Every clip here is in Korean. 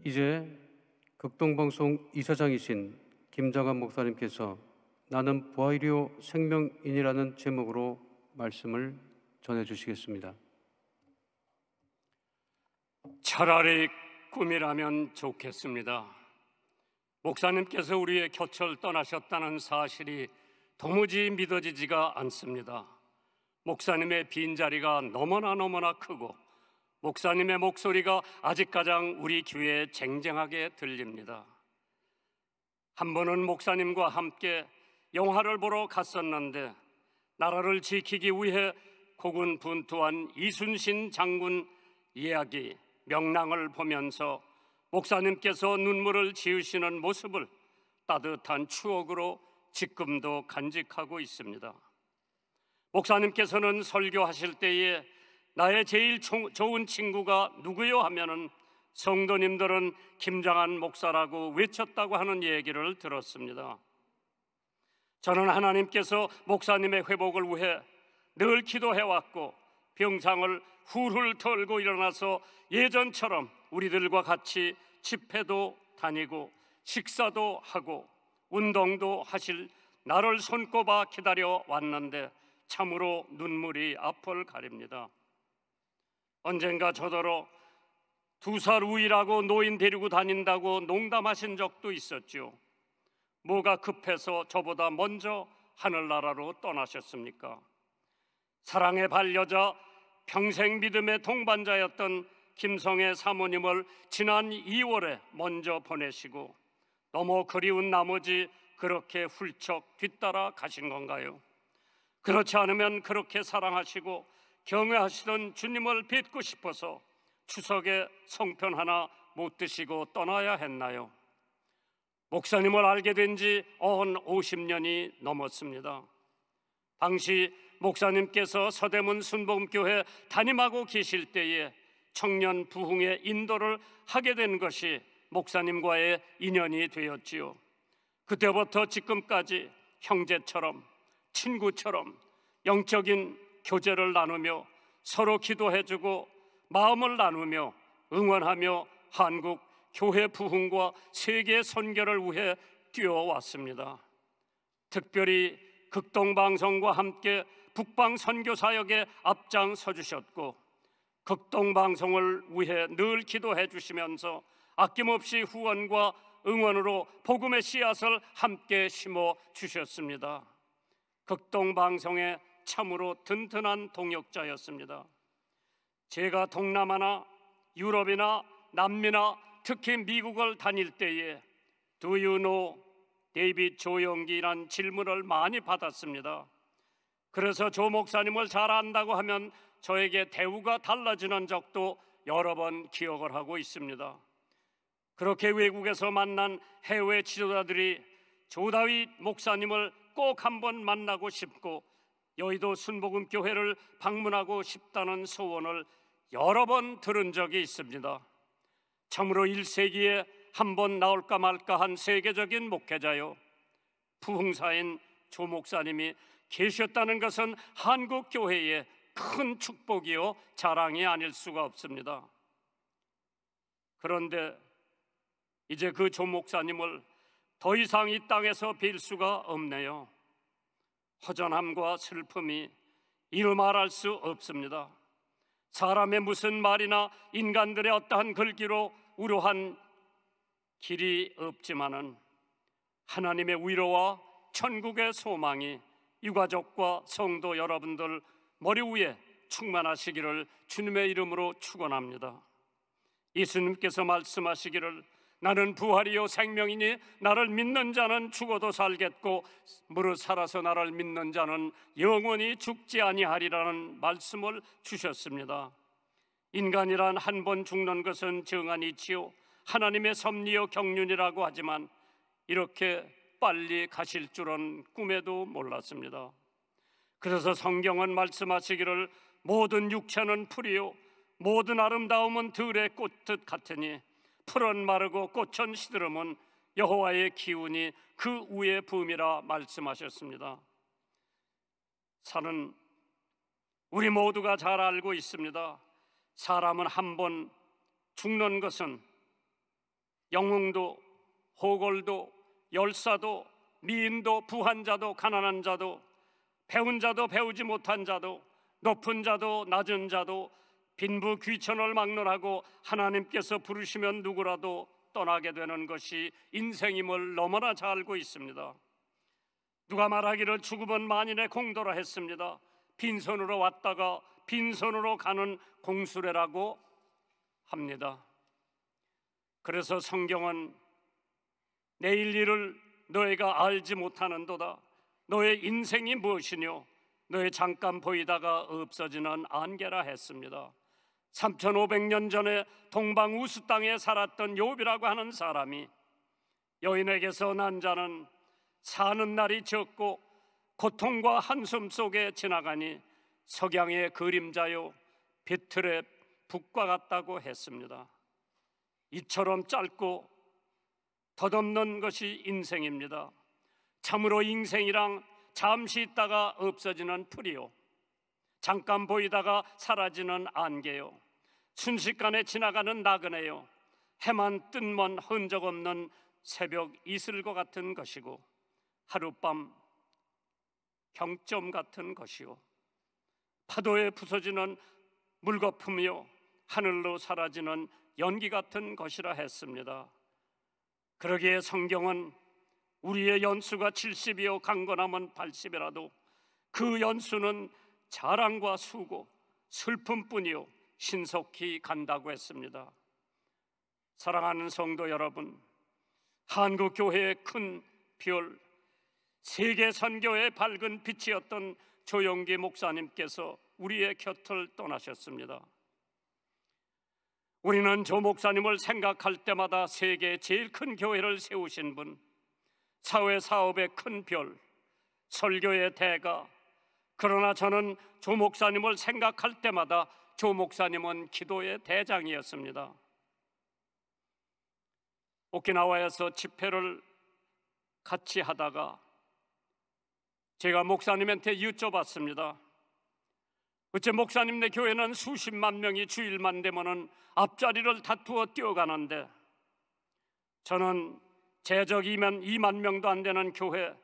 이제 극동방송 이사장이신 김장한 목사님께서 나는 부활이요 생명인이라는 제목으로 말씀을 전해주시겠습니다. 차라리 꿈이라면 좋겠습니다. 목사님께서 우리의 곁을 떠나셨다는 사실이 도무지 믿어지지가 않습니다. 목사님의 빈자리가 너무나 크고 목사님의 목소리가 아직 가장 우리 귀에 쟁쟁하게 들립니다. 한 번은 목사님과 함께 영화를 보러 갔었는데 나라를 지키기 위해 고군분투한 이순신 장군 이야기 명랑을 보면서 목사님께서 눈물을 지으시는 모습을 따뜻한 추억으로 지금도 간직하고 있습니다. 목사님께서는 설교하실 때에 나의 제일 좋은 친구가 누구요 하면은 성도님들은 김장한 목사라고 외쳤다고 하는 얘기를 들었습니다. 저는 하나님께서 목사님의 회복을 위해 늘 기도해왔고 병상을 훌훌 털고 일어나서 예전처럼 우리들과 같이 집회도 다니고 식사도 하고 운동도 하실 나를 손꼽아 기다려 왔는데 참으로 눈물이 앞을 가립니다. 언젠가 저더러 2살 우이라고 노인 데리고 다닌다고 농담하신 적도 있었죠. 뭐가 급해서 저보다 먼저 하늘나라로 떠나셨습니까? 사랑의 반려자, 평생 믿음의 동반자였던 김성애 사모님을 지난 2월에 먼저 보내시고 너무 그리운 나머지 그렇게 훌쩍 뒤따라 가신 건가요? 그렇지 않으면 그렇게 사랑하시고 경외하시던 주님을 뵙고 싶어서 추석에 성편 하나 못 드시고 떠나야 했나요? 목사님을 알게 된 지 50년이 넘었습니다. 당시 목사님께서 서대문 순복음교회 담임하고 계실 때에 청년 부흥의 인도를 하게 된 것이 목사님과의 인연이 되었지요. 그때부터 지금까지 형제처럼 친구처럼 영적인 교제를 나누며 서로 기도해주고 마음을 나누며 응원하며 한국 교회 부흥과 세계 선교를 위해 뛰어왔습니다. 특별히 극동방송과 함께 북방 선교 사역에 앞장서 주셨고 극동방송을 위해 늘 기도해 주시면서 아낌없이 후원과 응원으로 복음의 씨앗을 함께 심어 주셨습니다. 극동방송의 참으로 든든한 동역자였습니다. 제가 동남아나 유럽이나 남미나 특히 미국을 다닐 때에 Do you know 데이빗 조영기란 질문을 많이 받았습니다. 그래서 조 목사님을 잘 안다고 하면 저에게 대우가 달라지는 적도 여러 번 기억을 하고 있습니다. 그렇게 외국에서 만난 해외 지도자들이 조다윗 목사님을 꼭 한번 만나고 싶고 여의도 순복음교회를 방문하고 싶다는 소원을 여러 번 들은 적이 있습니다. 참으로 1세기에 한 번 나올까 말까 한 세계적인 목회자요 부흥사인 조 목사님이 계셨다는 것은 한국 교회의 큰 축복이요 자랑이 아닐 수가 없습니다. 그런데 이제 그 조 목사님을 더 이상 이 땅에서 뵐 수가 없네요. 허전함과 슬픔이 이루 말할 수 없습니다. 사람의 무슨 말이나 인간들의 어떠한 글귀로 우려한 길이 없지만은 하나님의 위로와 천국의 소망이 유가족과 성도 여러분들 머리 위에 충만하시기를 주님의 이름으로 축원합니다. 예수님께서 말씀하시기를 나는 부활이요 생명이니 나를 믿는 자는 죽어도 살겠고 무릇 살아서 나를 믿는 자는 영원히 죽지 아니하리라는 말씀을 주셨습니다. 인간이란 한 번 죽는 것은 정한이지요 하나님의 섭리요 경륜이라고 하지만 이렇게 빨리 가실 줄은 꿈에도 몰랐습니다. 그래서 성경은 말씀하시기를 모든 육체는 풀이요 모든 아름다움은 들의 꽃듯 같으니 풀은 마르고 꽃은 시들음은 여호와의 기운이 그 위에 붐이라 말씀하셨습니다. 사는 우리 모두가 잘 알고 있습니다. 사람은 한 번 죽는 것은 영웅도, 호골도, 열사도, 미인도, 부한 자도, 가난한 자도, 배운 자도, 배우지 못한 자도, 높은 자도, 낮은 자도, 빈부 귀천을 막론하고 하나님께서 부르시면 누구라도 떠나게 되는 것이 인생임을 너무나 잘 알고 있습니다. 누가 말하기를 죽음은 만인의 공도라 했습니다. 빈손으로 왔다가 빈손으로 가는 공수레라고 합니다. 그래서 성경은 내일 일을 너희가 알지 못하는도다. 너의 인생이 무엇이뇨? 너의 잠깐 보이다가 없어지는 안개라 했습니다. 3500년 전에 동방 우수 땅에 살았던 욥이라고 하는 사람이 여인에게서 난 자는 사는 날이 적고 고통과 한숨 속에 지나가니 석양의 그림자요 비틀의 북과 같다고 했습니다. 이처럼 짧고 덧없는 것이 인생입니다. 참으로 인생이랑 잠시 있다가 없어지는 풀이요, 잠깐 보이다가 사라지는 안개요, 순식간에 지나가는 나그네요, 해만 뜬먼 흔적 없는 새벽 이슬과 같은 것이고 하룻밤 경점 같은 것이요, 파도에 부서지는 물거품이요 하늘로 사라지는 연기 같은 것이라 했습니다. 그러기에 성경은 우리의 연수가 70이요 강건함은 80이라도 그 연수는 자랑과 수고, 슬픔뿐이요 신속히 간다고 했습니다. 사랑하는 성도 여러분, 한국교회의 큰 별, 세계 선교의 밝은 빛이었던 조영기 목사님께서 우리의 곁을 떠나셨습니다. 우리는 조 목사님을 생각할 때마다 세계의 제일 큰 교회를 세우신 분, 사회 사업의 큰 별, 설교의 대가. 그러나 저는 조 목사님을 생각할 때마다 조 목사님은 기도의 대장이었습니다. 오키나와에서 집회를 같이 하다가 제가 목사님한테 여쭤봤습니다. 어째 목사님네 교회는 수십만 명이 주일만 되면은 앞자리를 다투어 뛰어가는데 저는 제적이면 2만 명도 안 되는 교회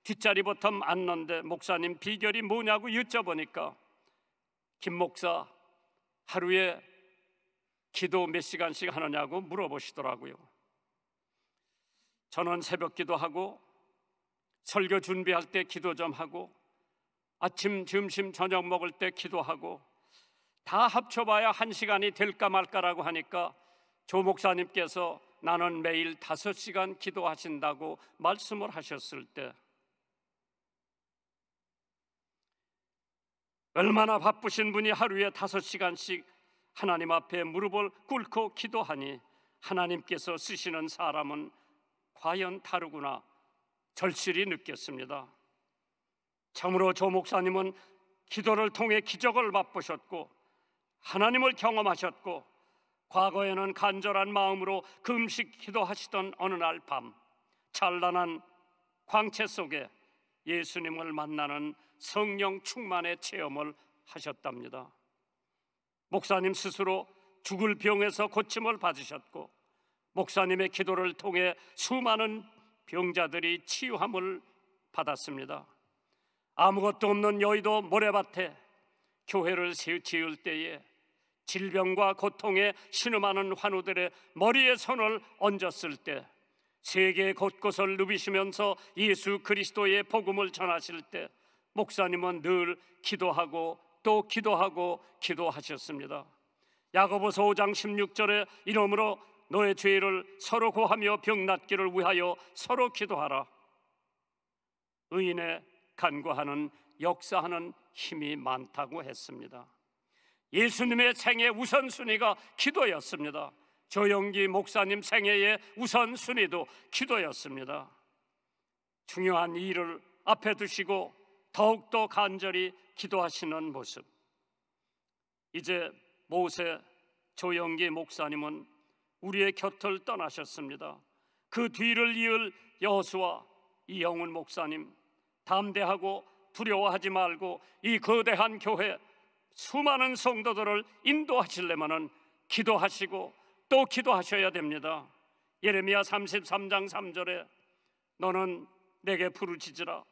뒷자리부터 앉는데 목사님 비결이 뭐냐고 여쭤보니까 김 목사 하루에 기도 몇 시간씩 하느냐고 물어보시더라고요. 저는 새벽 기도하고 설교 준비할 때 기도 좀 하고 아침, 점심, 저녁 먹을 때 기도하고 다 합쳐봐야 1시간이 될까 말까라고 하니까 조 목사님께서 나는 매일 5시간 기도하신다고 말씀을 하셨을 때 얼마나 바쁘신 분이 하루에 5시간씩 하나님 앞에 무릎을 꿇고 기도하니 하나님께서 쓰시는 사람은 과연 다르구나 절실히 느꼈습니다. 참으로 조 목사님은 기도를 통해 기적을 맛보셨고 하나님을 경험하셨고 과거에는 간절한 마음으로 금식 기도하시던 어느 날 밤 찬란한 광채 속에 예수님을 만나는 성령 충만의 체험을 하셨답니다. 목사님 스스로 죽을 병에서 고침을 받으셨고 목사님의 기도를 통해 수많은 병자들이 치유함을 받았습니다. 아무것도 없는 여의도 모래밭에 교회를 지을 때에 질병과 고통에 신음하는 환우들의 머리에 손을 얹었을 때 세계 곳곳을 누비시면서 예수 그리스도의 복음을 전하실 때 목사님은 늘 기도하고 또 기도하고 기도하셨습니다. 야고보서 5장 16절에 이러므로 너의 죄를 서로 고하며 병 낫기를 위하여 서로 기도하라. 의인의 간구하는 역사하는 힘이 많다고 했습니다. 예수님의 생애 우선순위가 기도였습니다. 조영기 목사님 생애의 우선순위도 기도였습니다. 중요한 일을 앞에 두시고 더욱더 간절히 기도하시는 모습. 이제 모세 조영기 목사님은 우리의 곁을 떠나셨습니다. 그 뒤를 이을 여호수아 이영훈 목사님, 담대하고 두려워하지 말고 이 거대한 교회 수많은 성도들을 인도하시려면 기도하시고 또 기도하셔야 됩니다. 예레미야 33장 3절에 너는 내게 부르짖으라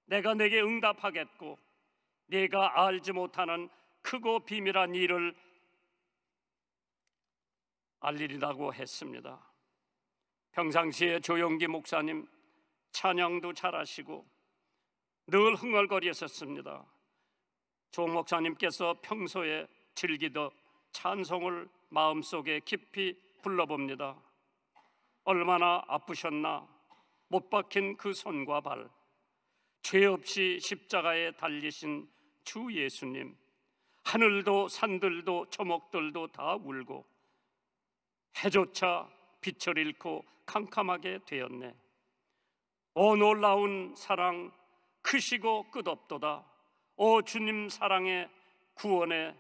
내가 내게 응답하겠고 네가 알지 못하는 크고 비밀한 일을 알리리라고 했습니다. 평상시에 조용기 목사님 찬양도 잘하시고 늘 흥얼거리셨습니다. 조 목사님께서 평소에 즐기던 찬송을 마음속에 깊이 불러봅니다. 얼마나 아프셨나 못 박힌 그 손과 발, 죄 없이 십자가에 달리신 주 예수님, 하늘도 산들도 초목들도 다 울고 해조차 빛을 잃고 캄캄하게 되었네. 오 놀라운 사랑 크시고 끝없도다. 오 주님 사랑의 구원의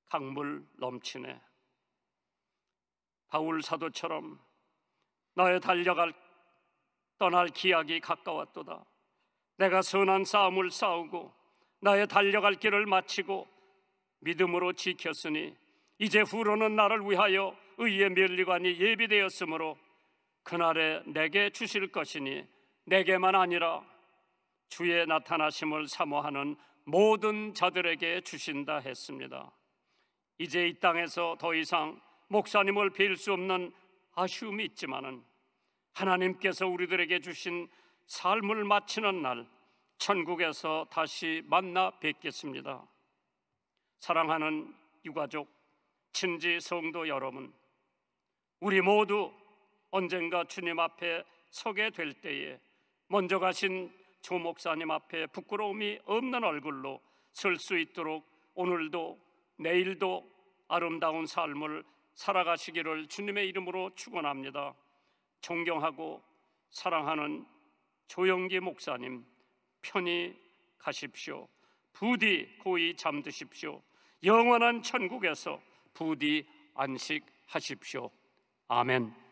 강물 넘치네. 바울 사도처럼 나의 떠날 기약이 가까웠도다. 내가 선한 싸움을 싸우고 나의 달려갈 길을 마치고 믿음으로 지켰으니 이제 후로는 나를 위하여 의의 면류관이 예비되었으므로 그날에 내게 주실 것이니 내게만 아니라 주의 나타나심을 사모하는 모든 자들에게 주신다 했습니다. 이제 이 땅에서 더 이상 목사님을 뵐 수 없는 아쉬움이 있지만은 하나님께서 우리들에게 주신 삶을 마치는 날 천국에서 다시 만나 뵙겠습니다. 사랑하는 유가족, 친지 성도 여러분, 우리 모두 언젠가 주님 앞에 서게 될 때에 먼저 가신 조 목사님 앞에 부끄러움이 없는 얼굴로 설 수 있도록 오늘도 내일도 아름다운 삶을 살아가시기를 주님의 이름으로 축원합니다. 존경하고 사랑하는 조영기 목사님, 편히 가십시오. 부디 고이 잠드십시오. 영원한 천국에서 부디 안식하십시오. 아멘.